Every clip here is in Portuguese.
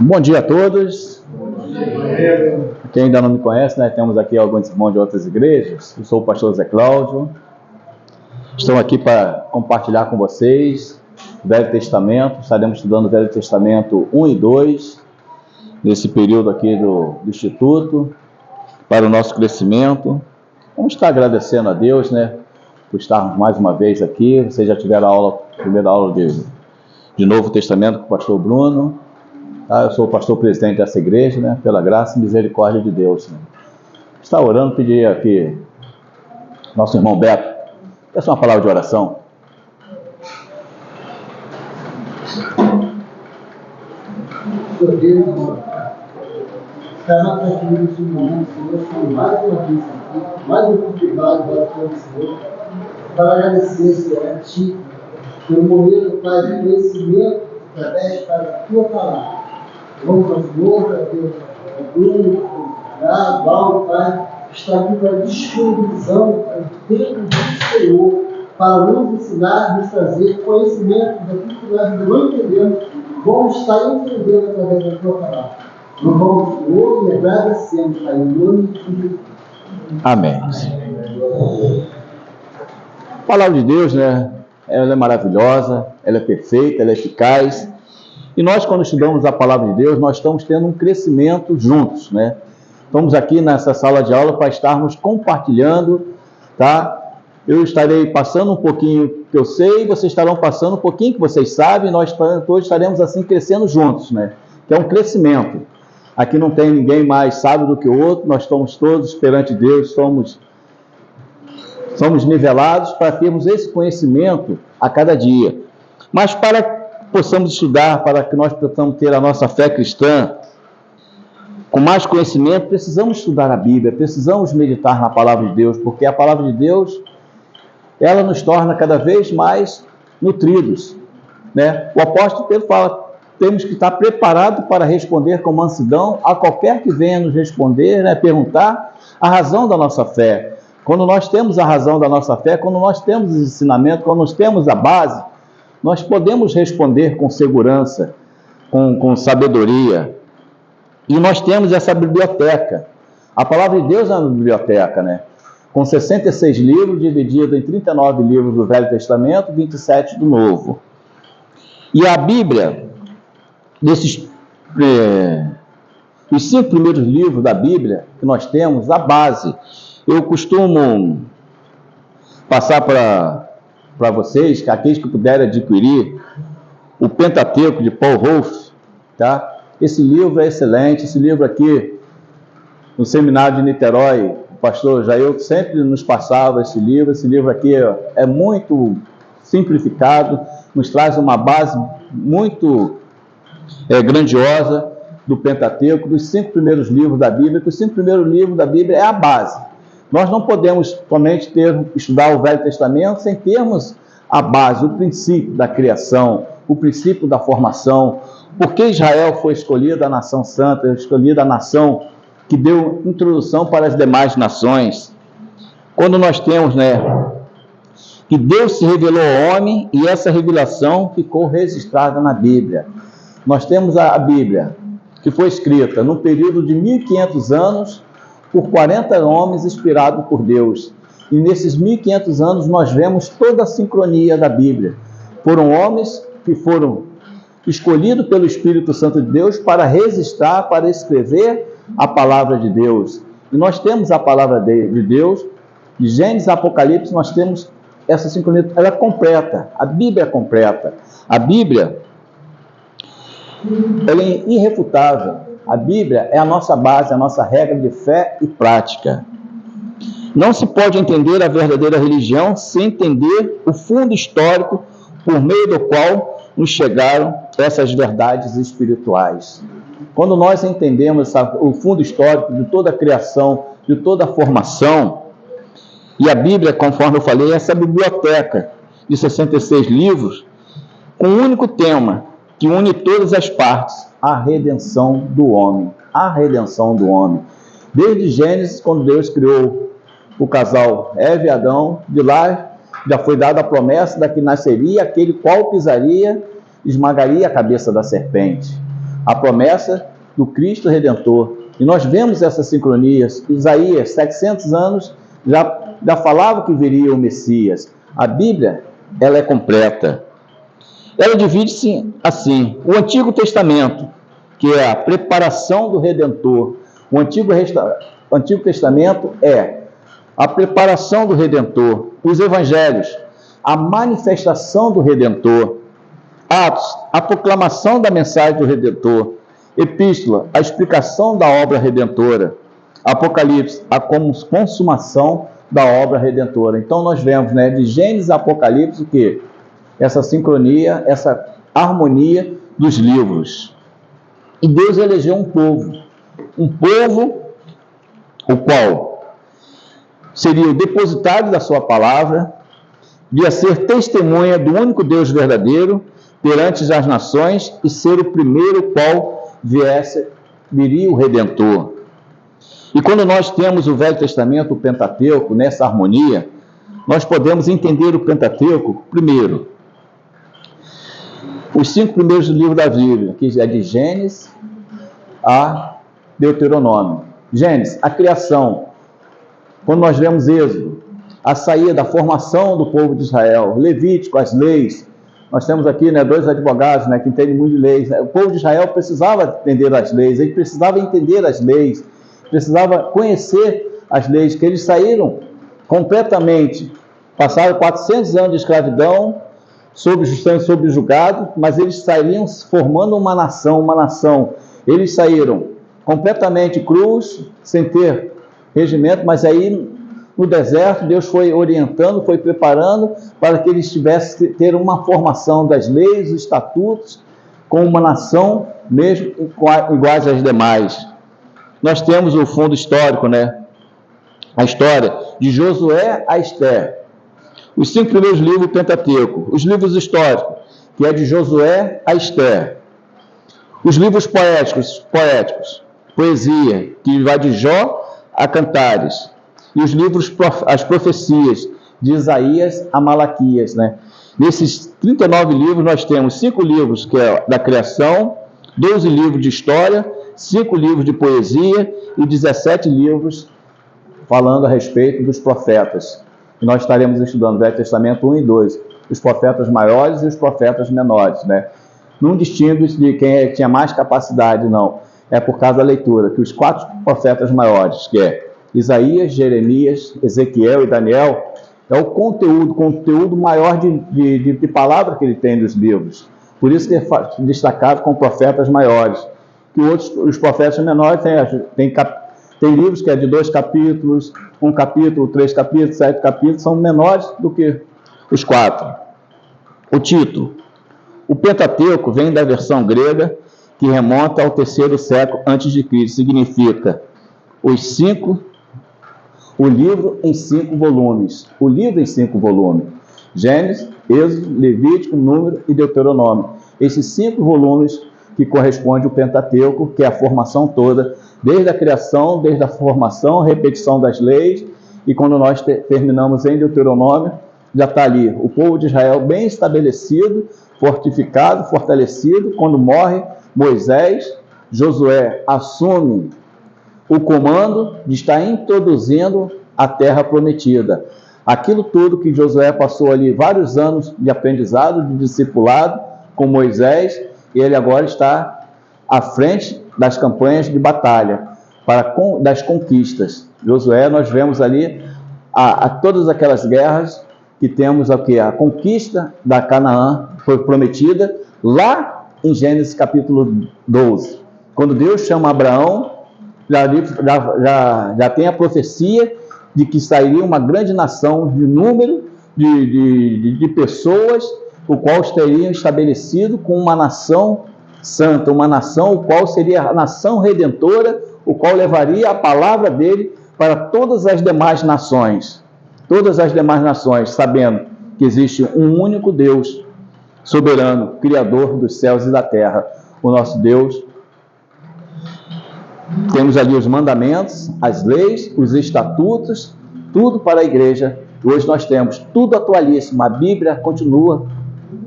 Bom dia a todos. Quem ainda não me conhece, temos aqui alguns irmãos de outras igrejas. Eu sou o pastor Zé Cláudio. Estou aqui para compartilhar com vocês o Velho Testamento. Estaremos estudando o Velho Testamento 1 e 2, nesse período aqui do Instituto, para o nosso crescimento. Vamos estar agradecendo a Deus, por estarmos mais uma vez aqui. Vocês já tiveram a primeira aula de Novo Testamento com o pastor Bruno. Eu sou o pastor presidente dessa igreja, pela graça e misericórdia de Deus. Está orando, pedir aqui, nosso irmão Beto, peça uma palavra de oração. Meu Deus, estava aqui nesse momento, Senhor, foi mais uma vez aqui, mais um obrigado ao Senhor, para agradecer, Senhor, a Ti, pelo momento, Pai, de conhecimento, através para a Tua palavra. Vamos ao Senhor, para Deus, a Bruno, a Val, Pai, está aqui para disponibilizar o tempo do Senhor, para nos ensinar, nos trazer conhecimento daquilo que nós não entendemos, vamos estar entendendo através da Tua palavra. Nós vamos ao Senhor e agradecemos, Pai, em nome de Jesus. Amém. A palavra de Deus, ela é maravilhosa, ela é perfeita, ela é eficaz. E nós, quando estudamos a palavra de Deus, nós estamos tendo um crescimento juntos, Estamos aqui nessa sala de aula para estarmos compartilhando, tá? Eu estarei passando um pouquinho que eu sei, vocês estarão passando um pouquinho que vocês sabem, nós todos estaremos assim crescendo juntos, Que é um crescimento. Aqui não tem ninguém mais sábio do que o outro, nós estamos todos perante Deus, somos nivelados para termos esse conhecimento a cada dia. Mas para que possamos estudar, para que nós possamos ter a nossa fé cristã com mais conhecimento, precisamos estudar a Bíblia, precisamos meditar na palavra de Deus, porque a palavra de Deus, ela nos torna cada vez mais nutridos, O apóstolo Pedro fala, temos que estar preparados para responder com mansidão a qualquer que venha nos responder, perguntar a razão da nossa fé. Quando nós temos a razão da nossa fé, quando nós temos os ensinamentos, quando nós temos a base, nós podemos responder com segurança, com sabedoria. E nós temos essa biblioteca. A palavra de Deus é uma biblioteca, Com 66 livros, dividido em 39 livros do Velho Testamento, 27 do Novo. E a Bíblia, os 5 primeiros livros da Bíblia que nós temos, a base, eu costumo passar para vocês, aqueles que puderem adquirir, o Pentateuco de Paul Wolff, tá? Esse livro é excelente, esse livro aqui, no seminário de Niterói, o pastor Jair sempre nos passava esse livro aqui é muito simplificado, nos traz uma base muito grandiosa do Pentateuco, dos 5 primeiros livros da Bíblia, que os 5 primeiros livros da Bíblia é a base. Nós não podemos somente estudar o Velho Testamento sem termos a base, o princípio da criação, o princípio da formação, porque Israel foi escolhida a nação santa, escolhida a nação que deu introdução para as demais nações. Quando nós temos, que Deus se revelou ao homem e essa revelação ficou registrada na Bíblia. Nós temos a Bíblia, que foi escrita num período de 1500 anos, por 40 homens inspirados por Deus. E nesses 1500 anos nós vemos toda a sincronia da Bíblia. Foram homens que foram escolhidos pelo Espírito Santo de Deus para registrar, para escrever a palavra de Deus. E nós temos a palavra de Deus, de Gênesis a Apocalipse, nós temos essa sincronia, ela é completa, a Bíblia é completa. A Bíblia, ela é irrefutável. A Bíblia é a nossa base, a nossa regra de fé e prática. Não se pode entender a verdadeira religião sem entender o fundo histórico por meio do qual nos chegaram essas verdades espirituais. Quando nós entendemos o fundo histórico de toda a criação, de toda a formação, e a Bíblia, conforme eu falei, é essa biblioteca de 66 livros, com um único tema, que une todas as partes, a redenção do homem. A redenção do homem. Desde Gênesis, quando Deus criou o casal Eva e Adão, de lá já foi dada a promessa de que nasceria aquele qual pisaria, esmagaria a cabeça da serpente. a promessa do Cristo Redentor. E nós vemos essas sincronias. Isaías, 700 anos, já falava que viria o Messias. A Bíblia, ela é completa. Ela divide-se assim: o Antigo Testamento, que é a preparação do Redentor. O Antigo Testamento é a preparação do Redentor. Os Evangelhos, a manifestação do Redentor. Atos, a proclamação da mensagem do Redentor. Epístola, a explicação da obra redentora. Apocalipse, a consumação da obra redentora. Então nós vemos, de Gênesis a Apocalipse, o quê? Essa sincronia, essa harmonia dos livros. E Deus elegeu um povo o qual seria o depositário da sua palavra, ia ser testemunha do único Deus verdadeiro perante as nações e ser o primeiro qual viria o Redentor. E quando nós temos o Velho Testamento, o Pentateuco, nessa harmonia, nós podemos entender o Pentateuco, primeiro, os 5 primeiros livros da Bíblia, que é de Gênesis a Deuteronômio. Gênesis, a criação. Quando nós vemos Êxodo, a saída, a formação do povo de Israel. Levítico, as leis. Nós temos aqui 2 advogados que entendem muito de leis. O povo de Israel precisava entender as leis, ele precisava entender as leis, precisava conhecer as leis, que eles saíram completamente, passaram 400 anos de escravidão, subjugados, mas eles saíram formando uma nação. Eles saíram completamente crus, sem ter regimento, mas aí no deserto Deus foi orientando, foi preparando para que eles tivessem ter uma formação das leis, os estatutos, com uma nação mesmo iguais às demais. Nós temos o fundo histórico, a história de Josué a Esther. Os 5 primeiros livros do Pentateuco. Os livros históricos, que é de Josué a Esther. Os livros poéticos, poesia, que vai de Jó a Cantares. E os livros, as profecias, de Isaías a Malaquias. Nesses 39 livros nós temos 5 livros, que é da criação, 12 livros de história, 5 livros de poesia e 17 livros falando a respeito dos profetas. E nós estaremos estudando o Velho Testamento 1 e 2, os profetas maiores e os profetas menores. Não distingue de quem tinha mais capacidade, não. É por causa da leitura, que os 4 profetas maiores, que é Isaías, Jeremias, Ezequiel e Daniel, é o conteúdo maior de palavra que ele tem nos livros. Por isso que é destacado com profetas maiores. Que os profetas menores tem livros que é de 2 capítulos, 1 capítulo, 3 capítulos, 7 capítulos, são menores do que os 4. O título. O Pentateuco vem da versão grega, que remonta ao 3º século antes de Cristo. Significa o livro em 5 volumes. O livro em 5 volumes. Gênesis, Êxodo, Levítico, Número e Deuteronômio. Esses 5 volumes que correspondem ao Pentateuco, que é a formação toda, desde a criação, desde a formação, repetição das leis, e quando nós terminamos em Deuteronômio, já está ali o povo de Israel bem estabelecido, fortificado, fortalecido. Quando morre Moisés, Josué assume o comando de estar introduzindo a terra prometida. Aquilo tudo que Josué passou ali vários anos de aprendizado, de discipulado com Moisés, e ele agora está à frente das campanhas de batalha, das conquistas. Josué, nós vemos ali todas aquelas guerras que temos aqui, a conquista da Canaã foi prometida lá em Gênesis capítulo 12. Quando Deus chama Abraão, já tem a profecia de que sairia uma grande nação de número de pessoas, o qual estaria estabelecido com uma nação santa, uma nação o qual seria a nação redentora, o qual levaria a palavra dele para todas as demais nações. Todas as demais nações, sabendo que existe um único Deus soberano, Criador dos céus e da terra, o nosso Deus. Temos ali os mandamentos, as leis, os estatutos, tudo para a igreja. Hoje nós temos tudo atualíssimo. A Bíblia continua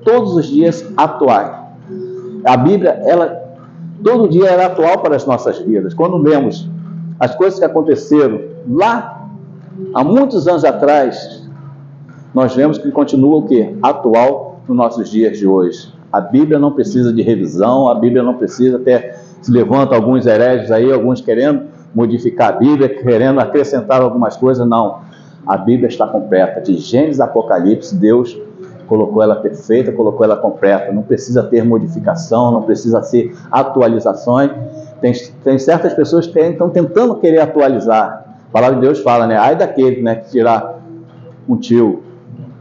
todos os dias atual. A Bíblia, ela todo dia era atual para as nossas vidas. Quando lemos as coisas que aconteceram lá, há muitos anos atrás, nós vemos que continua o quê? Atual nos nossos dias de hoje. A Bíblia não precisa de revisão, a Bíblia não precisa, até se levantam alguns hereges aí, alguns querendo modificar a Bíblia, querendo acrescentar algumas coisas. Não, a Bíblia está completa, de Gênesis a Apocalipse. Deus colocou ela perfeita, colocou ela completa, não precisa ter modificação, não precisa ser atualizações. Tem certas pessoas que estão tentando querer atualizar. A palavra de Deus fala, né? Ai daquele, né, que tirar um tio,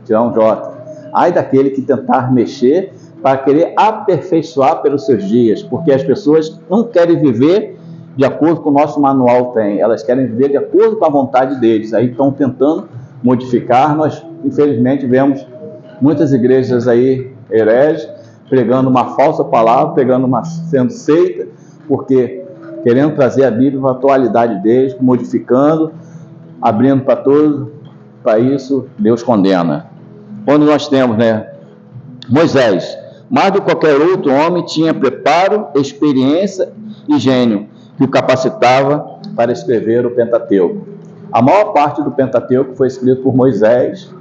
tirar um J. Ai daquele que tentar mexer para querer aperfeiçoar pelos seus dias, porque as pessoas não querem viver de acordo com o nosso manual tem, elas querem viver de acordo com a vontade deles, aí estão tentando modificar. Nós, infelizmente, vemos muitas igrejas aí, hereges, pregando uma falsa palavra, sendo seita, porque querendo trazer a Bíblia para a atualidade deles, modificando, abrindo para todos, para isso, Deus condena. Quando nós temos, né, Moisés, mais do que qualquer outro homem, tinha preparo, experiência e gênio que o capacitava para escrever o Pentateuco. A maior parte do Pentateuco foi escrito por Moisés.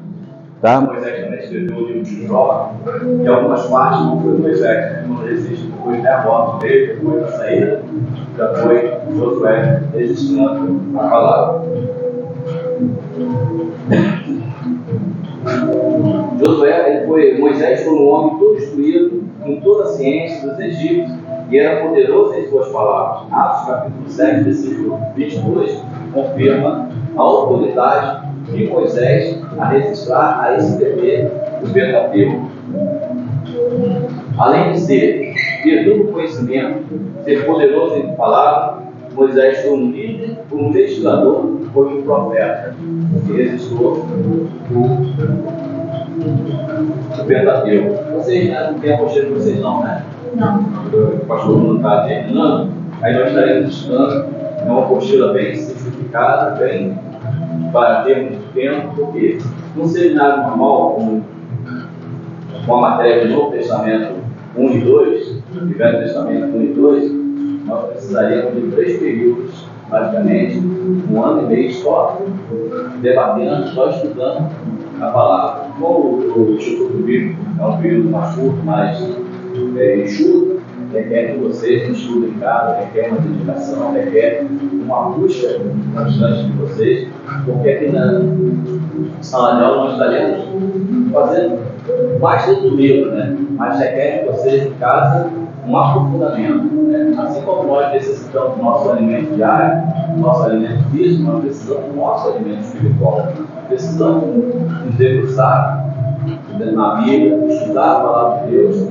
Tá? Moisés também escreveu o livro de Jó, e algumas partes não foi Moisés, não existe, depois da morte dele, depois da saída, já foi Josué registrando a palavra. Moisés foi um homem todo instruído em toda a ciência dos egípcios e era poderoso em suas palavras. Atos capítulo 7, versículo 22, confirma a autoridade de Moisés a registrar, a escrever o Pentateuco. Além de ter duplo conhecimento, ser poderoso em palavras, Moisés foi um líder, um legislador, foi um profeta que registrou o Pentateuco. Vocês não têm a postura de vocês não, né? Não. O pastor não está terminando, aí nós estaremos estudando. É uma apostila bem simplificada, bem para ter muito tempo, porque num seminário normal, com a matéria do Novo Testamento 1 e 2, do Velho Testamento 1 e 2, nós precisaríamos de 3 períodos, basicamente, 1 ano e meio só, debatendo, só estudando a palavra. Como o Instituto Bíblico é um período mais curto, mais enxuto, requer que vocês estudem em casa, requer uma dedicação, requer uma busca constante de vocês, porque aqui na sala de aula nós estaremos fazendo mais dentro do livro, né? Mas requer de vocês em casa um aprofundamento, né? Assim como nós necessitamos do nosso alimento diário, do nosso alimento físico, nós precisamos do nosso alimento espiritual. Precisamos nos debruçar na Bíblia, estudar a palavra de Deus.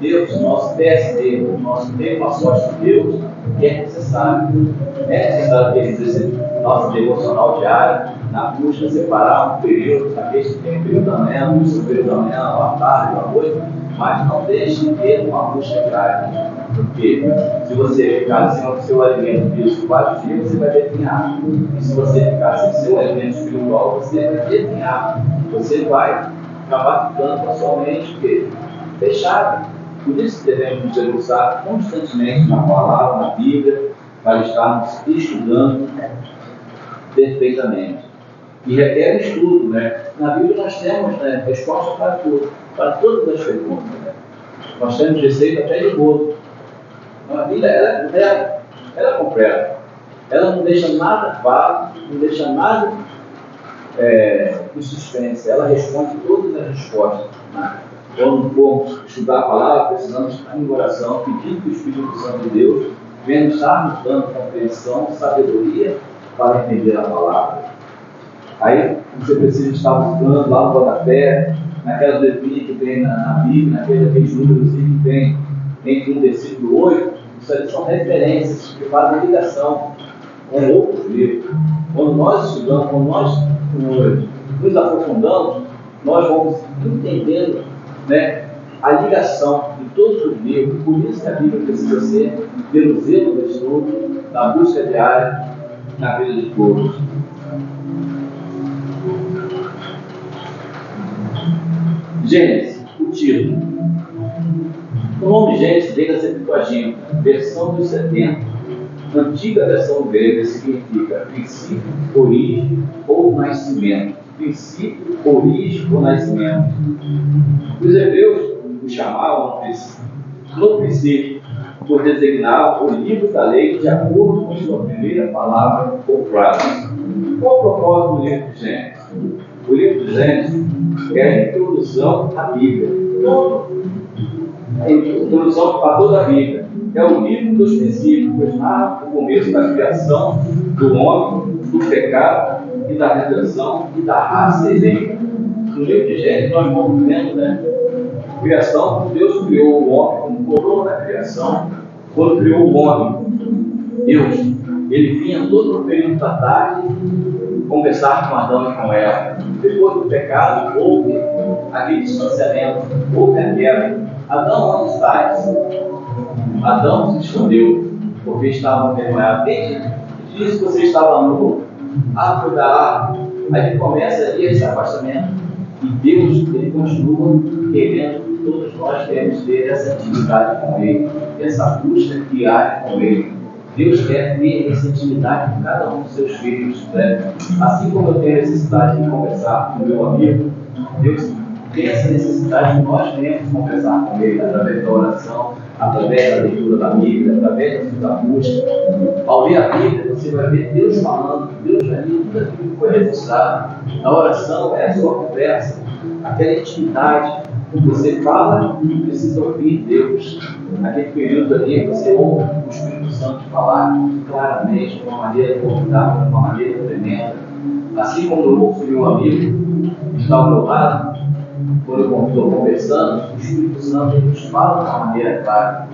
Deus, nosso TSD, nosso tempo a sós de Deus, que é necessário. É necessário ter esse nosso devocional diário, na busca, separar um período, aqueles que tem o período da manhã, o período da manhã, à tarde, à noite, mas não deixe de ter uma busca diária. Porque se você ficar sem o seu alimento físico vários dias, você vai definhar. E se você ficar sem o seu alimento espiritual, você vai definhar. Você vai acabar ficando com a sua mente fechada. Por isso devemos nos debruçar constantemente na palavra, na Bíblia, para estarmos estudando perfeitamente. E requer estudo, né? Na Bíblia nós temos, né, resposta para tudo, para todas as perguntas. Né? Nós temos receita até de bolo. A Bíblia ela é completa. Ela não deixa nada vago, não deixa nada em suspense. Ela responde todas as respostas. Né? Quando formos estudar a palavra, precisamos estar em oração, pedindo que o Espírito Santo de Deus venha estar nos dando compreensão, sabedoria para entender a palavra. Aí você precisa estar buscando lá no rodapé, naquelas letrinhas que tem na Bíblia, naqueles números que tem entre um versículo 8, isso aí são referências que fazem ligação com outros livros. Quando nós estudamos, quando nós nos aprofundamos, nós vamos entendendo, né, a ligação de todos os livros. Por isso que a Bíblia precisa ser pelo zelo do estudo, na busca diária, na vida de todos. Gênesis, o título. O nome Gênesis vem da Septuaginta, versão dos 70. A antiga versão grega significa princípio, origem ou nascimento. Princípio, origem ou nascimento. Os hebreus o chamavam no princípio, por designar o livro da lei de acordo com sua primeira palavra ou frase. Qual o propósito do livro de Gênesis? O livro de Gênesis é a introdução à Bíblia. A introdução a toda a Bíblia. É o livro dos princípios, pois narra o começo da criação do homem, do pecado e da redenção e da raça eleita. No livro de Gênesis nós vamos vendo, a criação, Deus criou o homem como coroa da criação. Quando criou o homem, Deus, ele vinha todo o período da tarde conversar com Adão e com Eva. Depois do pecado, houve aquele distanciamento, houve a guerra. Adão, onde estás? Adão se escondeu, porque estava envergonhado. Quem disse que você estava nu? Foi da árvore. Aí começa ali esse afastamento. E Deus, ele continua querendo que todos nós queremos ter essa intimidade com Ele, essa busca diária com Ele. Deus quer ter essa intimidade com cada um dos seus filhos. Assim como eu tenho a necessidade de conversar com o meu amigo, Deus tem essa necessidade de nós mesmos conversar com Ele, através da oração, através da leitura da Bíblia, através da busca. Ao ler a Bíblia, você vai ver Deus falando, Deus ali, tudo aquilo que foi registrado. A oração é a sua conversa, aquela intimidade. Você fala e precisa ouvir Deus. Naquele período ali, você ouve o Espírito Santo falar claramente, de uma maneira confortável, de uma maneira tremenda. Assim como eu ouço meu amigo que está ao meu lado, quando eu estou conversando, o Espírito Santo nos fala de uma maneira clara.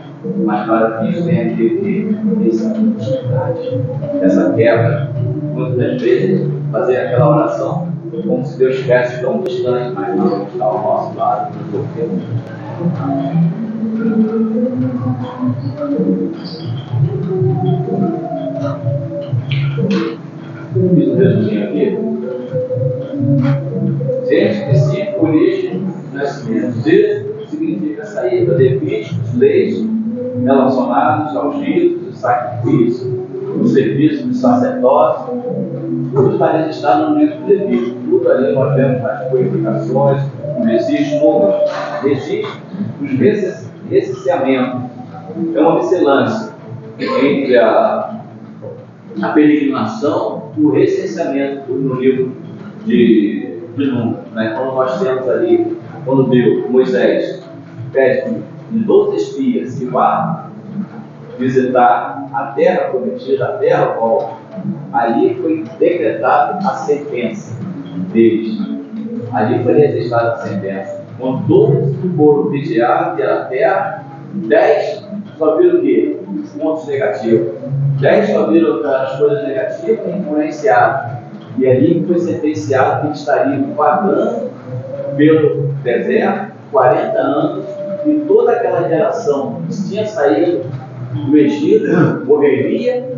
Mas para que isso tenha que ter essa intimidade, essa quebra, muitas das vezes, fazer aquela oração como se Deus estivesse tão distante, mas não está ao nosso lado, no tempo. Fiz um resuminho aqui. Gênesis, princípio, origem, nascimento. Gênesis significa saída, levíticos, leis relacionados aos ritos, o sacrifício, o serviço do sacerdócio. Tudo está registrado no livro de Levítico. Tudo ali nós vemos as purificações, os registros, números, registros, os recenseamentos. É uma miscelância entre a peregrinação e o recenseamento no livro de números. Quando nós temos ali, quando Moisés pede de 12 espias que vá visitar a terra prometida, a terra volta, ali foi decretada a sentença deles. Ali foi registrada a sentença. Quando todos foram vigiar pela terra, 10 só viram o quê? Os pontos negativos. 10 só viram as coisas negativas e influenciadas. E ali foi sentenciado que eles estariam vagando pelo deserto 40 anos, e toda aquela geração que tinha saído do Egito morreria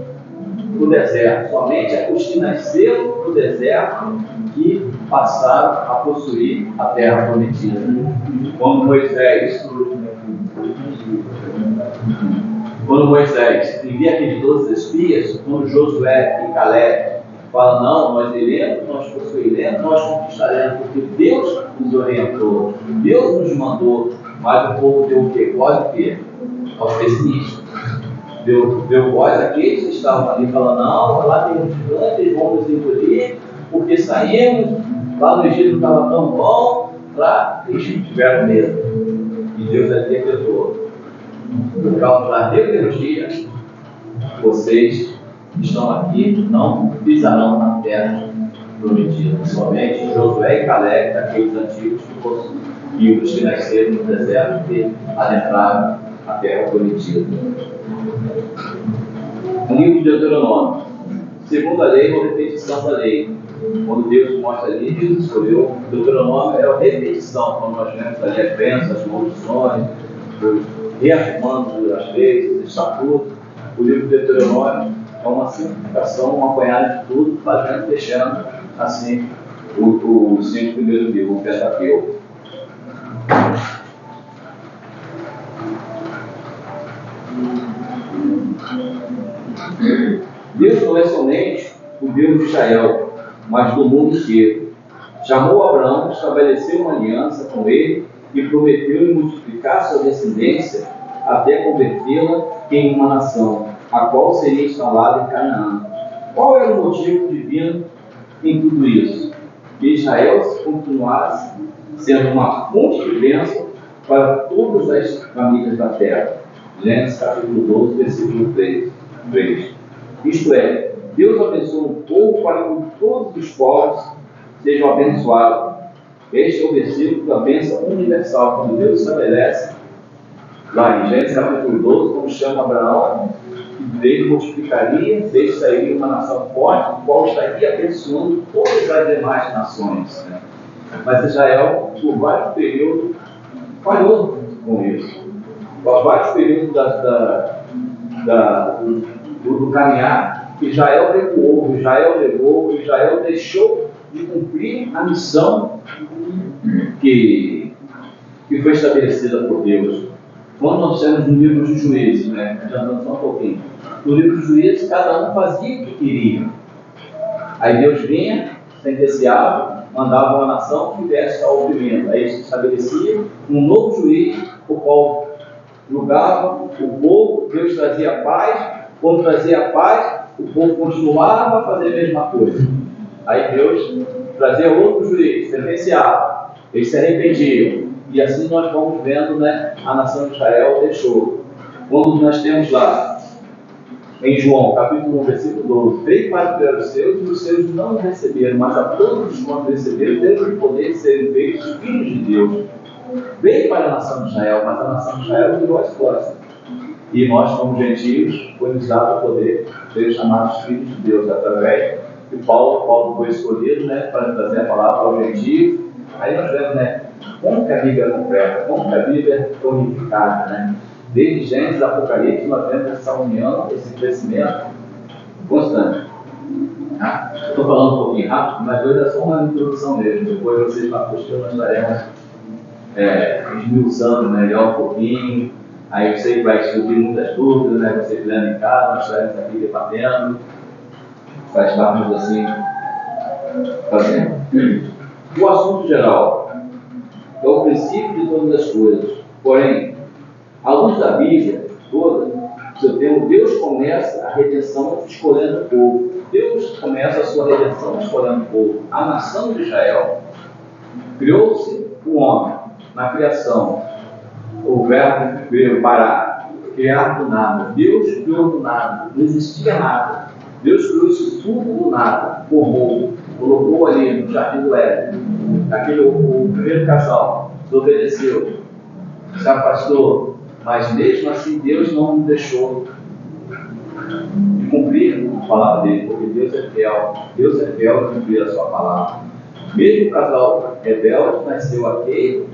no deserto. Somente os que nasceram no deserto que passaram a possuir a terra prometida. Quando Moisés envia aqueles 12 espias, quando Josué e Caleb falam, não, nós iremos, nós possuiremos, nós conquistaremos, porque Deus nos orientou, Deus nos mandou, mas o povo deu o quê? Voz o quê? Aos pessimistas. Deu voz àqueles que estavam ali falando, não, lá tem um gigante, eles vão nos engolir, porque saímos, lá no Egito estava tão bom, lá eles tiveram medo. E Deus ali decretou, por causa da rebeldia, vocês estão aqui, não pisarão na terra prometida. Somente Josué e Caleb, daqueles antigos e os que nasceram no deserto, que adentraram a terra prometida. O livro de Deuteronômio, segundo a lei ou repetição da lei. Quando Deus mostra ali, Deus escolheu. Deuteronômio é a repetição, quando nós vemos ali as bênçãos, as maldições, reafirmando as leis, os estatutos. O livro de Deuteronômio é uma simplificação, um apanhado de tudo, fazendo, fechando assim os 5 primeiros livros, o Pentateuco. Deus não é somente o Deus de Israel, mas do mundo inteiro. Chamou Abraão, estabeleceu uma aliança com ele e prometeu-lhe multiplicar sua descendência até convertê-la em uma nação, a qual seria instalada em Canaã. Qual era o motivo divino em tudo isso? Que Israel continuasse sendo uma fonte de bênção para todas as famílias da terra. Gênesis capítulo 12, versículo 3. Isto é, Deus abençoa o povo para que todos os povos sejam abençoados. Este é o versículo da bênção universal, quando Deus estabelece, lá em Gênesis capítulo 12, como chama Abraão, que dele multiplicaria, dele sairia uma nação forte, a qual estaria abençoando todas as demais nações. Mas Israel, por vários períodos, falhou com isso. Por vários períodos do caminhar, Israel recuou, Israel levou, Israel deixou de cumprir a missão que foi estabelecida por Deus. Quando nós temos no livro de Juízes, adiantando só um pouquinho, no livro de Juízes, cada um fazia o que queria. Aí Deus vinha, sentenciava, mandava uma nação que tivesse ao oprimento. Aí se estabelecia um novo juiz, o qual julgava o povo. Deus trazia paz. Quando trazia paz, o povo continuava a fazer a mesma coisa. Aí Deus trazia outro juiz, sentenciava, eles se arrependiam. E assim nós vamos vendo, a nação de Israel deixou. Quando nós temos lá, em João, capítulo 1, versículo 12, veio para os seus e os seus não receberam, mas a todos quanto receberam, deram o poder de serem feitos filhos de Deus. Veio para a nação de Israel, mas a nação de Israel virou as costas. E nós, como gentios, foi-nos dado o poder de ser chamados filhos de Deus, através de Paulo foi escolhido, para trazer a palavra aos gentios. Aí nós vemos, como que a Bíblia é completa, como que a Bíblia é unificada, Desde Gênesis, Apocalipse, nós vemos essa união, esse crescimento constante. Estou falando um pouquinho rápido, mas hoje é só uma introdução mesmo. Depois vocês na postura nós estaremos esmiuçando melhor um pouquinho. Aí eu sei que vai surgir muitas dúvidas, você criando em casa, nós estaremos aqui debatendo, para estarmos assim fazendo. O assunto geral é o princípio de todas as coisas. Porém, à luz da Bíblia toda, Deus começa a redenção escolhendo o povo. Deus começa a sua redenção escolhendo o povo. A nação de Israel criou-se o homem na criação. O verbo veio para criar do nada. Deus criou do nada. Não existia nada. Deus criou isso tudo do nada. Formou, colocou ali no jardim do Éden. O primeiro casal desobedeceu, se afastou. Mas mesmo assim Deus não deixou de cumprir a palavra dele, porque Deus é fiel. Deus é fiel em cumprir a sua palavra. Mesmo o casal rebelde nasceu aquele,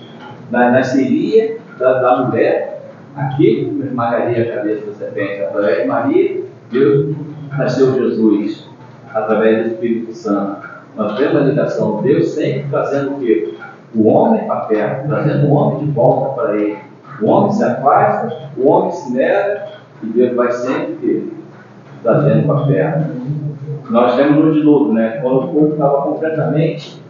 nasceria da mulher, aquele que esmagaria a cabeça da serpente. Através de Maria, Deus nasceu Jesus, através do Espírito Santo. Nós temos a ligação, Deus sempre trazendo o quê? O homem para perto, trazendo o homem de volta para ele. O homem se afasta, o homem se nega, e Deus vai sempre trazendo para perto. Nós temos no dilúvio, quando o povo estava completamente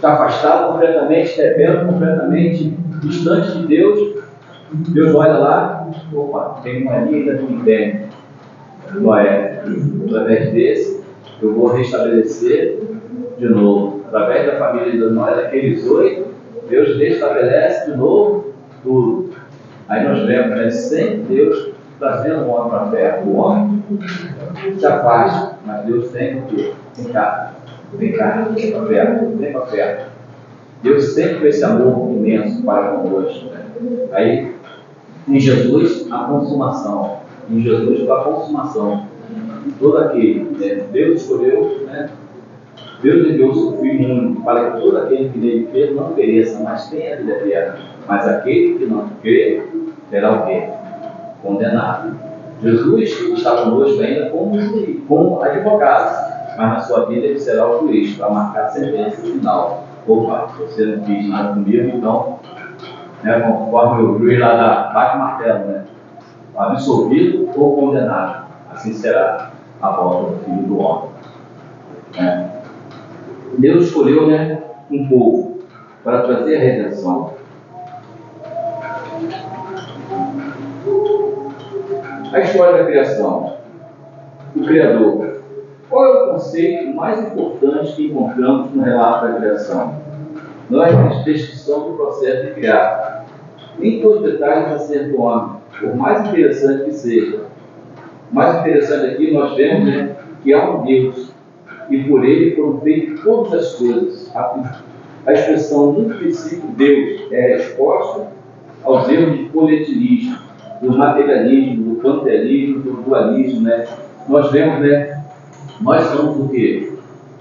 afastado, completamente rebelde, completamente distante de Deus, Deus olha lá, opa, tem uma linha que entende. Noé, através desse, eu vou restabelecer de novo. Através da família de Noé, daqueles 8, Deus restabelece de novo tudo. Aí nós vemos, sempre Deus trazendo o homem para perto. O homem se afasta, mas Deus tem que vem cá, vem para perto, vem para perto. Deus sempre com esse amor imenso para conosco. Aí, em Jesus, a consumação. Em Jesus, a consumação. Todo aquele, Deus escolheu, Deus enviou o seu Filho único para que todo aquele que nele crê não pereça, mas tenha a vida eterna. Mas aquele que não crê, será o quê? Condenado. Jesus está conosco ainda como advogado, mas na sua vida ele será o juiz, para marcar a sentença final. Opa, você não quis nada comigo, então, conforme o juiz lá bate o martelo, absolvido ou condenado. Assim será a volta do Filho do Homem. Deus escolheu, um povo para trazer a redenção. A história da criação. O Criador. Qual é o conceito mais importante que encontramos no relato da criação? Não é a descrição do processo de criar. Nem todos os detalhes acertam o homem, por mais interessante que seja. O mais interessante aqui nós vemos que há um Deus, e por ele foram feitas todas as coisas. A expressão no princípio Deus é a resposta aos erros de coletivismo, do materialismo, do panteísmo, do dualismo. Nós vemos, nós somos o quê?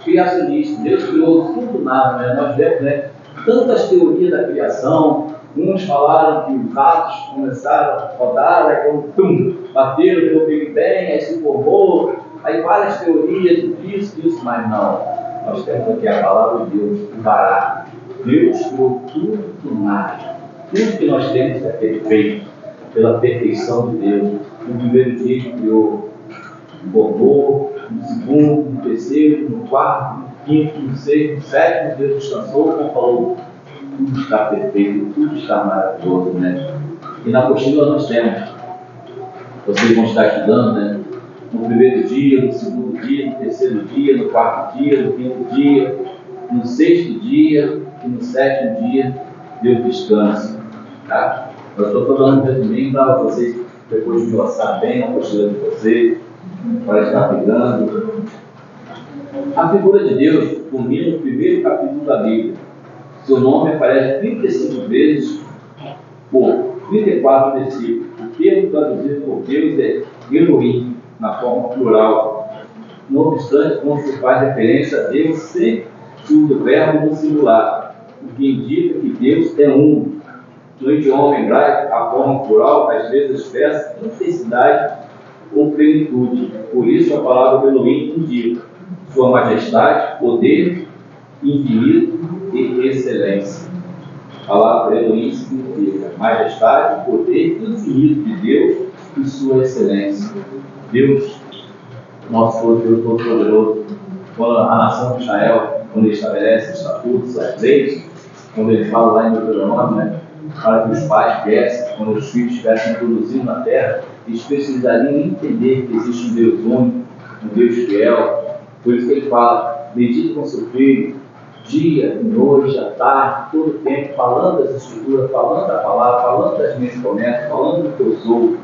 Criacionistas. Deus criou tudo do nada. Nós vemos tantas teorias da criação. Uns falaram que os ratos começaram a rodar, aí quando bateram, deu o Big Bang, aí se formou, aí várias teorias disso, mas não. Nós temos aqui a palavra de Deus, o Bará. Deus criou tudo do nada. Tudo que nós temos é perfeito, pela perfeição de Deus. No primeiro dia Ele criou, formou, no segundo, no terceiro, no quarto, no quinto, no sexto, no sétimo, Deus descansou, como falou. Tudo está perfeito, tudo está maravilhoso, E na apostila nós temos, vocês vão estar estudando, no primeiro dia, no segundo dia, no terceiro dia, no quarto dia, no quinto dia, no sexto dia e no sétimo dia, Deus descansa, tá? Eu estou falando resumindo para vocês, depois de passar bem a apostila de vocês, para estar pegando. A figura de Deus culmina no primeiro capítulo da Bíblia. Seu nome aparece 35 vezes por 34 versículos. O termo traduzido por Deus é Elohim, na forma plural. Não obstante, quando se faz referência a Deus, sempre se usa o verbo no singular, o que indica que Deus é um. No idioma hebraico, a forma plural às vezes expressa intensidade ou plenitude. Por isso, a palavra Elohim indica sua majestade, poder, infinito e excelência. A palavra Elohim significa majestade, poder infinito de Deus e sua excelência. Deus, nosso Deus Todo-Poderoso, quando a nação de Israel, quando ele estabelece estatutos, as leis, quando ele fala lá em Deuteronômio, para que os pais viessem, quando os filhos estivessem introduzindo na terra, eles precisariam entender que existe um Deus único, um Deus fiel. Por isso que ele fala, medite com seu filho, dia, noite, à tarde, todo o tempo, falando das escrituras, falando da palavra, falando das minhas promessas, falando do que eu sou.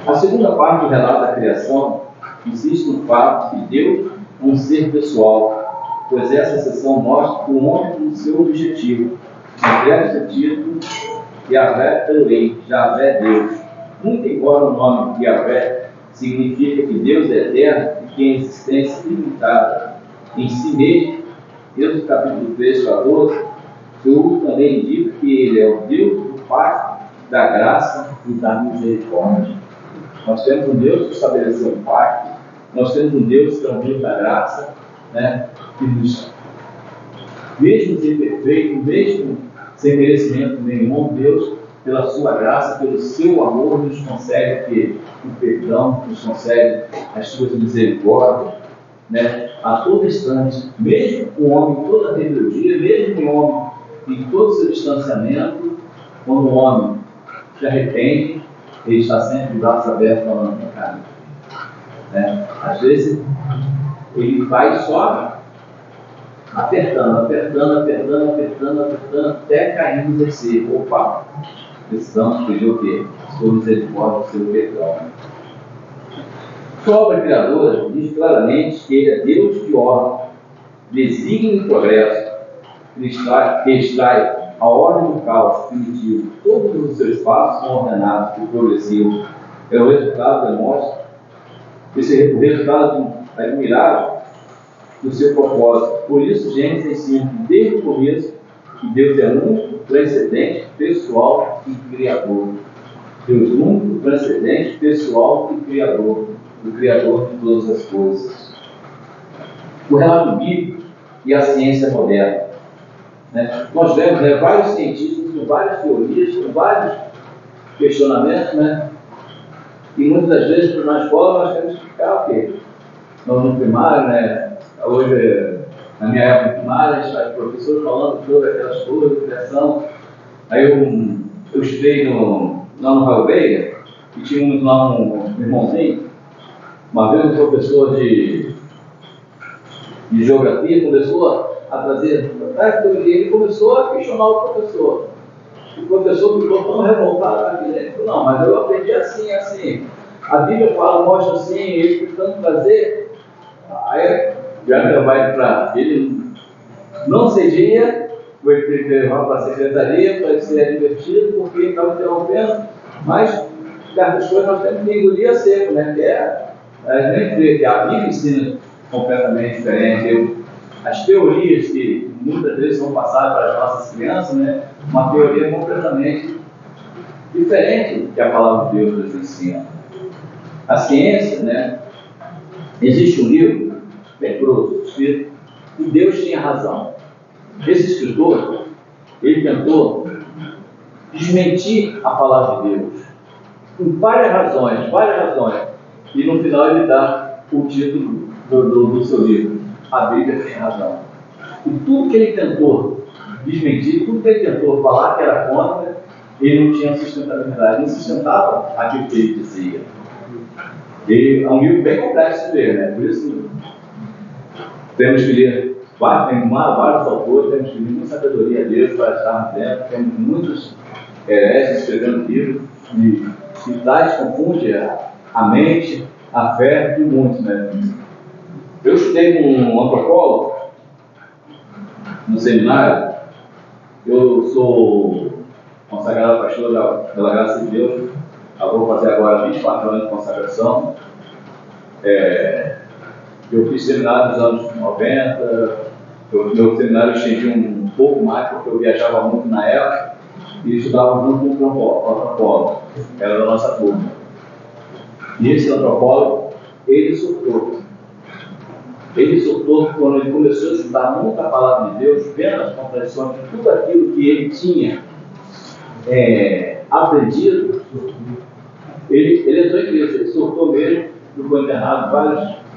A segunda parte do relato da criação insiste no fato de que Deus é um ser pessoal, pois essa seção mostra o homem como seu objetivo. Entrega esse título, Yahvé Elohim, Yahvé Deus. Muito embora o nome Yahvé significa que Deus é eterno e que tem existência ilimitada em si mesmo, Êxodo capítulo 3, 14, o também indica que Ele é o Deus do Pai, da graça e da misericórdia. Nós temos um Deus que estabeleceu um pacto, nós temos um Deus que é o Deus da graça, que nos, mesmo sem perfeito, mesmo sem merecimento nenhum, Deus, pela sua graça, pelo seu amor, nos concede o perdão, nos concede as suas misericórdias, a todo instante, mesmo com o homem em toda a rebeldia, mesmo com o homem em todo o seu distanciamento, quando o homem se arrepende, ele está sempre de braços abertos falando com a cara. Às vezes, ele vai só apertando, até cair no exercício. Opa, precisamos pedir o quê? Sua misericórdia, seu perdão. Sua obra criadora diz claramente que Ele é Deus de ordem, desígnio e progresso, que extrai a ordem do caos primitivo. Todos os seus passos são ordenados e progressivos. O resultado demonstra o resultado admirável do seu propósito. Por isso, Gênesis ensina desde o começo que Deus é único, transcendente, pessoal e criador. Deus único, transcendente, pessoal e criador. O Criador de todas as coisas. O relato bíblico e a ciência moderna. Nós vemos vários cientistas com várias teorias, com vários questionamentos, né? E muitas das vezes, na escola, nós temos que ficar o quê? No primário, né? Hoje, na minha época primária, a gente faz professor falando sobre aquelas coisas, criação. Aí eu estudei lá no Valbeia, e tinha lá um irmãozinho. Uma vez um professor de geografia começou a trazer a teoria, ele começou a questionar o professor. O professor ficou tão revoltado aqui, ele falou, não, mas eu aprendi assim, assim. A Bíblia fala, mostra assim, ele tentando trazer. Aí já vai para ele, não cedia, foi levar para a secretaria para ser advertido, porque ele estava interrompendo, mas certas coisas nós temos que engolir a seco, né? Que a gente vê que a Bíblia ensina completamente diferente. As teorias que muitas vezes são passadas para as nossas crianças, né? Uma teoria completamente diferente que a palavra de Deus nos ensina. A ciência, né? Existe um livro, bem grosso, escrito, e Deus tinha razão. Esse escritor, ele tentou desmentir a palavra de Deus, por várias razões, e no final ele dá o título do seu livro, A Bíblia Tem Razão. E tudo que ele tentou desmentir, tudo que ele tentou falar que era contra, ele não tinha sustentabilidade, não sustentava aquilo que ele dizia. E é um livro bem complexo de ler, né? Por isso temos que ler vários autores, temos que ler muita sabedoria a Deus para estarmos dentro, temos muitos hereges escrevendo livros que tais confunde a mente, a fé de muitos, né? Eu estudei com um antropólogo no seminário. Eu sou consagrado pastor pela graça de Deus. Eu vou fazer agora 24 anos de consagração. Eu fiz seminário nos anos 90. Meu seminário estendia um pouco mais, porque eu viajava muito na época e estudava junto com o antropólogo. Era da nossa turma. E esse antropólogo, ele surtou. Ele surtou quando ele começou a estudar muito a palavra de Deus, vendo as contradições de tudo aquilo que ele tinha aprendido. Ele entrou em crise, ele surtou mesmo, ficou internado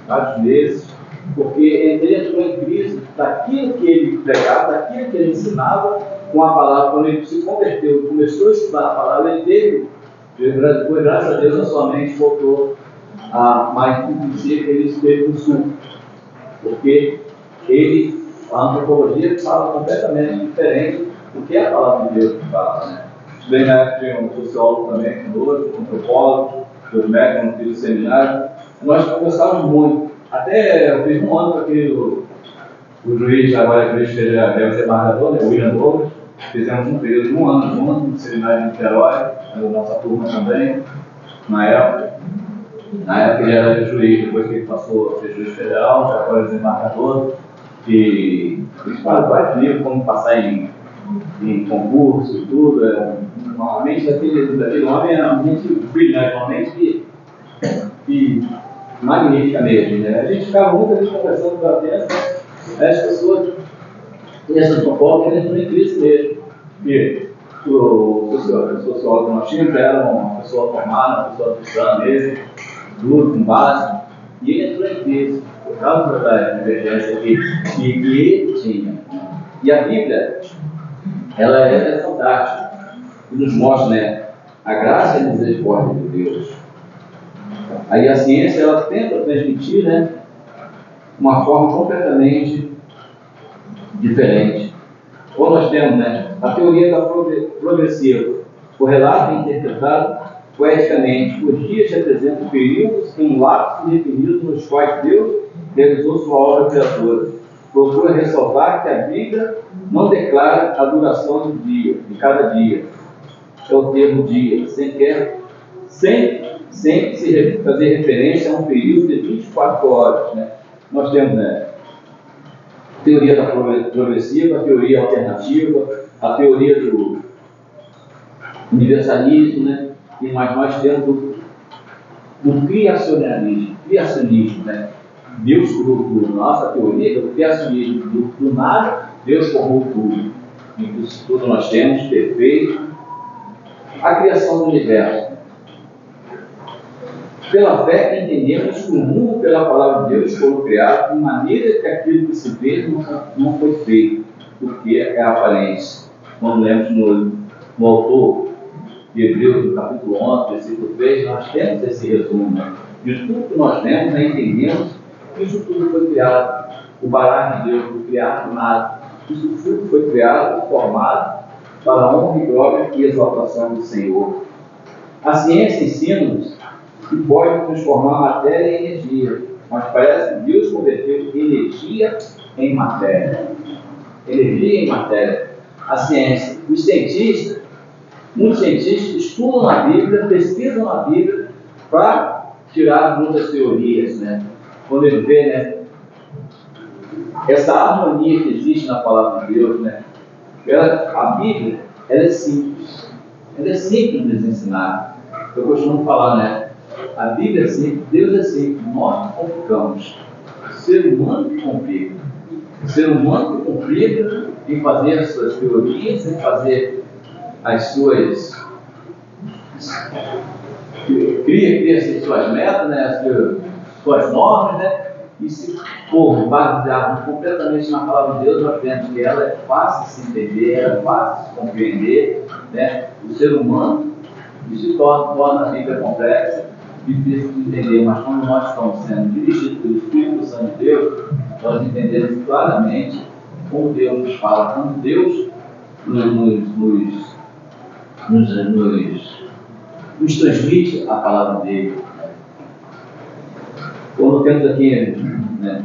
vários meses, porque ele entrou em crise daquilo que ele pregava, daquilo que ele ensinava com a palavra. Quando ele se converteu, começou a estudar a palavra, ele teve, foi graças a Deus, a sua mente voltou a mais inclusive, ele esteve no sul. Porque a antropologia fala completamente diferente do que a palavra de Deus fala, né? Estudei na época de um sociólogo também, conosco, um antropólogo, do médico, no filho do seminário. Nós conversávamos muito. Até eu fiz um ano com aquele, o juiz, agora a juiz federal, deve ser embargador, né? O William Douglas. Fizemos um período de um ano junto no seminário de Niterói, na nossa turma também, na época. Na época ele era juiz, depois que ele passou a ser juiz federal, já agora é desembargador, e eles fazem vários livros, como passar em concurso e tudo. Normalmente daquele homem é uma mente brilhante, uma mente que magnífica mesmo, né? A gente ficava muita vez conversando com a tempo, as pessoas, e essa antropóloga, ele entrou em crise mesmo, porque o sociólogo que nós tínhamos era uma pessoa formada, uma pessoa cristã mesmo, duro, com base, e ele entrou em crise por causa da divergência que ele tinha. E a Bíblia, ela é fantástica, e nos mostra, né, a graça e a misericórdia de Deus. Aí a ciência, ela tenta transmitir, né, uma forma completamente diferente. Ou nós temos, né, a teoria da progressiva, correlata e interpretada poeticamente. Os dias representam períodos em lapsos definidos nos quais Deus realizou sua obra criadora. Procura ressalvar que a Bíblia não declara a duração do dia, de cada dia. É o termo dia, sem se fazer referência a um período de 24 horas. Né? Nós temos, né, a teoria da progressiva, a teoria alternativa, a teoria do universalismo, né? Mas nós temos o criacionismo, né? Deus criou tudo. Nossa teoria do criacionismo, do nada, Deus formou tudo. E isso tudo nós temos perfeito, A criação do universo. Pela fé, entendemos que o mundo, pela palavra de Deus, foi criado de maneira que aquilo que se vê não foi feito, porque é aparência. Quando lemos no autor de Hebreus, no capítulo 11, versículo 3, nós temos esse resumo. Né? De tudo que nós vemos, nós entendemos que isso tudo foi criado. O barato de Deus foi criado do nada. Isso tudo foi criado e formado para a honra e glória e exaltação do Senhor. A ciência ensina-nos que pode transformar matéria em energia, mas parece que Deus converteu energia em matéria. Energia em matéria. A ciência, os cientistas, muitos cientistas estudam a Bíblia, pesquisam a Bíblia para tirar muitas teorias, né? Quando ele vê, né, essa harmonia que existe na palavra de Deus, né? A Bíblia, ela é simples. Ela é simples de nos ensinar. Eu costumo falar, né? A Bíblia é simples, Deus é simples, nós que complicamos. O ser humano que complica. O ser humano que complica em fazer as suas teorias, em fazer as suas... cria as suas metas, né? As suas normas, né? E se for baseado completamente na palavra de Deus, nós vemos que ela é fácil de se entender, ela é fácil de se compreender, né? O ser humano se torna a Bíblia complexa, difícil de entender, mas quando nós estamos sendo dirigidos pelo Espírito Santo de Deus, nós entendemos claramente como Deus nos fala, como Deus nos transmite a palavra dele. Quando temos aqui, né,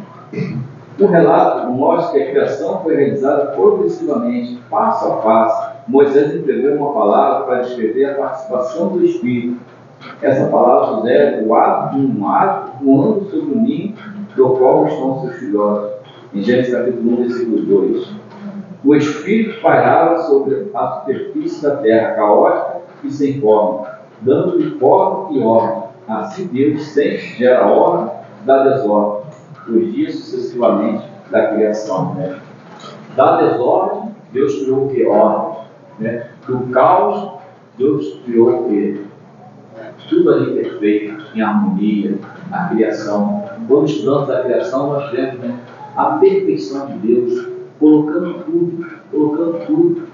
o relato mostra que a criação foi realizada progressivamente, passo a passo. Moisés empregou uma palavra para descrever a participação do Espírito. Essa palavra sugere o ato de um macho voando sobre o ninho do qual estão seus filhotes. Em Gênesis capítulo 1, versículo 2. O Espírito pairava sobre a superfície da terra, caótica e sem forma, dando-lhe forma e ordem. Assim Deus sempre gera ordem da desordem, os dias sucessivamente da criação. Né? Da desordem, Deus criou o que? Ordem. Né? Do caos, Deus criou o que? Tudo ali perfeito, em harmonia, a criação. Quando estudamos a criação, nós vemos, né, a perfeição de Deus, colocando tudo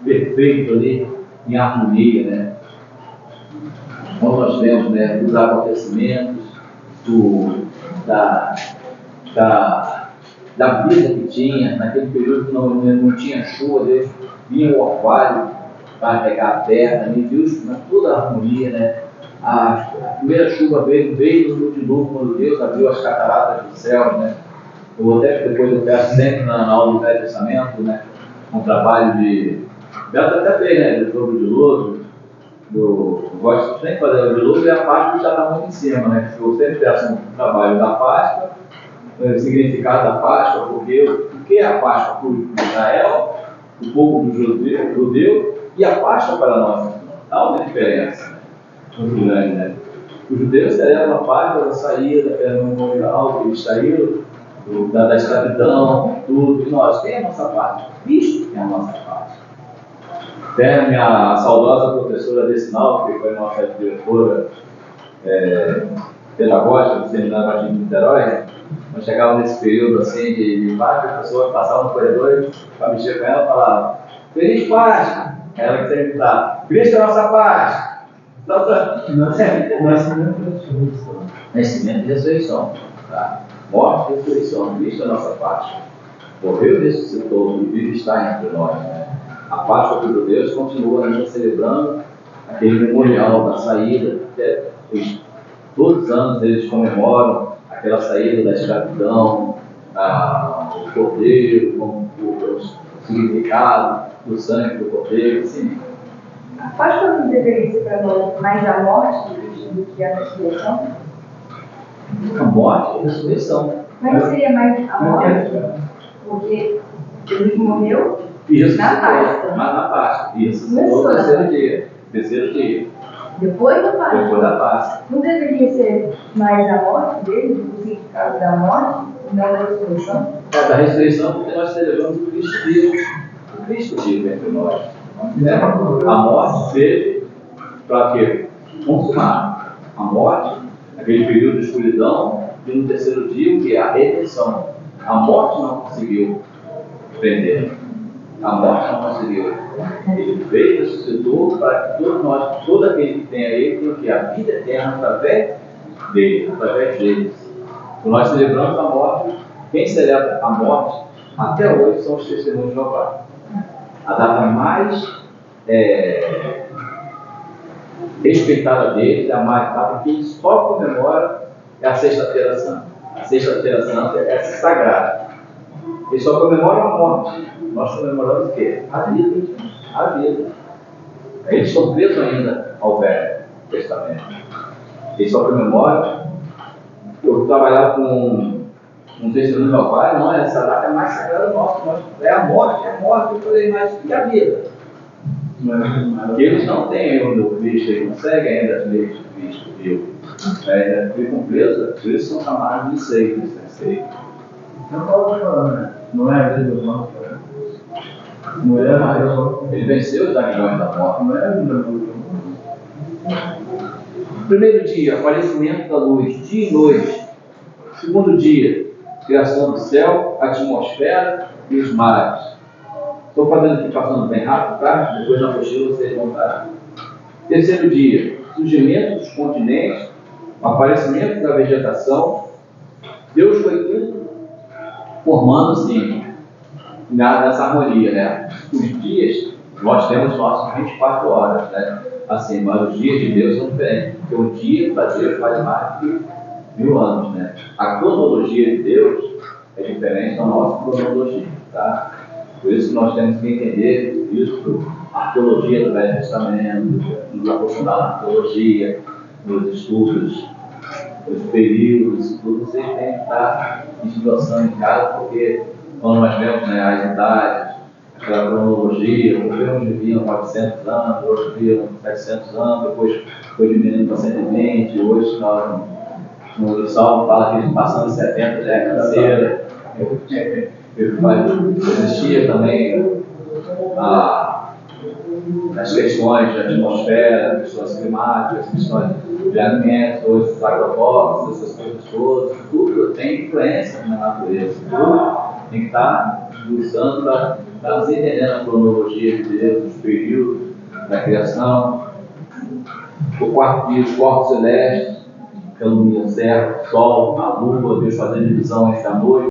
perfeito ali, em harmonia. Né? Quando nós vemos, né, os acontecimentos da vida que tinha, naquele período que não tinha chuva, Deus vinha o orvalho para pegar a terra, e Deus, na toda a harmonia, né? A primeira chuva veio no dilúvio, quando Deus abriu as cataratas do céu, né? Depois eu peço sempre na aula do Velho Testamento, né? Um trabalho de... Beto até fez, né? Sobre o dilúvio. Eu gosto sempre de fazer o dilúvio e a Páscoa já está muito em cima, né? Eu sempre peço um trabalho da Páscoa, o significado da Páscoa, porque o que é a Páscoa para o Israel, o povo do judeu, e a Páscoa para nós. Há uma diferença muito grande, né? Os judeus celebram a Páscoa da saída, pela memorial, que eles saíram da escravidão, tudo, e nós temos a nossa parte. Cristo é a nossa parte. Até a minha saudosa professora Decinal, que foi nossa diretora pedagógica do Seminário Batista de Niterói, nós chegávamos nesse período assim de Páscoa, a pessoa passava no corredor para mexer com ela e falava: Feliz Páscoa! Ela que sempre está: Cristo é a nossa Páscoa! Nascimento e ressurreição. Tá? Morte e ressurreição. Cristo é a nossa Páscoa. Morreu e ressuscitou e vive está entre nós. Né? A Páscoa dos judeus continua ainda celebrando aquele memorial da saída. Todos os anos eles comemoram aquela saída da escravidão, o cordeiro, o significado do sangue do cordeiro, assim. A Páscoa não deveria ser para nós mais a morte de Cristo do que a ressurreição? A morte e a ressurreição. Mas não seria mais a morte? Porque Jesus morreu na Páscoa. Na Páscoa. Isso, no terceiro dia. Depois da Páscoa. Depois da Páscoa. Não deveria ser mais a morte dele, o significado da morte, não da ressurreição? Da ressurreição, porque nós celebramos o Cristo vivo entre nós. A morte teve para quê? Consumar a morte, aquele período de escuridão, e no terceiro dia, que é a redenção. A morte não conseguiu prender. A morte não conseguiu. Ele veio, ressuscitou para que todos nós, todo aquele que tem a Ele, tenha que a vida eterna através dele, através deles. Quando nós celebramos a morte, quem celebra a morte até hoje são os testemunhos de Jeová. A data mais respeitada deles, a mais data que eles só comemoram é a Sexta-feira Santa. A Sexta-feira Santa é sagrada. Eles só comemoram a morte. Nós comemoramos o quê? A vida. A vida. Eles estão presos ainda ao Velho Testamento. Eles só comemoram. Eu trabalhar com um testemunho do meu pai, não, essa data é mais sagrada nossa. É a morte. Eu falei, mas e a vida? Porque eles não têm o Cristo, eles não seguem ainda as leis de Cristo, viu? Ainda ficam presos, por isso são chamados de seitas, né? Não pode falar, né? Não é a vida do mal, cara. Não é a vida do mal. Ele venceu os aguilhões da morte. Não é a vida do mal. Primeiro dia, aparecimento da luz, dia e noite. Segundo dia, criação do céu, atmosfera e os mares. Estou fazendo aqui, passando bem rápido, tá? Depois na apostila vocês vão estar. Terceiro dia, surgimento dos continentes, aparecimento da vegetação. Deus foi tudo formando assim, nessa harmonia, né? Os dias, nós temos nossos 24 horas, né? Assim, mas os dias de Deus são diferentes, porque o dia para Deus faz mais de 1000 anos, né? A cronologia de Deus é diferente da nossa cronologia, tá? Por isso que nós temos que entender isso, a arqueologia do Velho Testamento, nos aprofundar na arqueologia, nos estudos, nos períodos, tudo vocês têm que estar estudando em casa, porque quando nós vemos, né, as idades, aquela cronologia, uns viviam 400 anos, outros viviam 700 anos, depois foi diminuindo para 120, hoje no Salmo fala que eles passando 70 já é canseira. Existia também as questões de atmosfera, questões climáticas, questões de alimentos, hoje os agrotóxicos, essas coisas todas, tudo tem influência na natureza, tudo tem que estar buscando para estar entendendo a cronologia de Deus, os períodos da criação. O quarto dia, os corpos celestes, que é a lua, o sol, a lua, Deus fazendo divisão entre a noite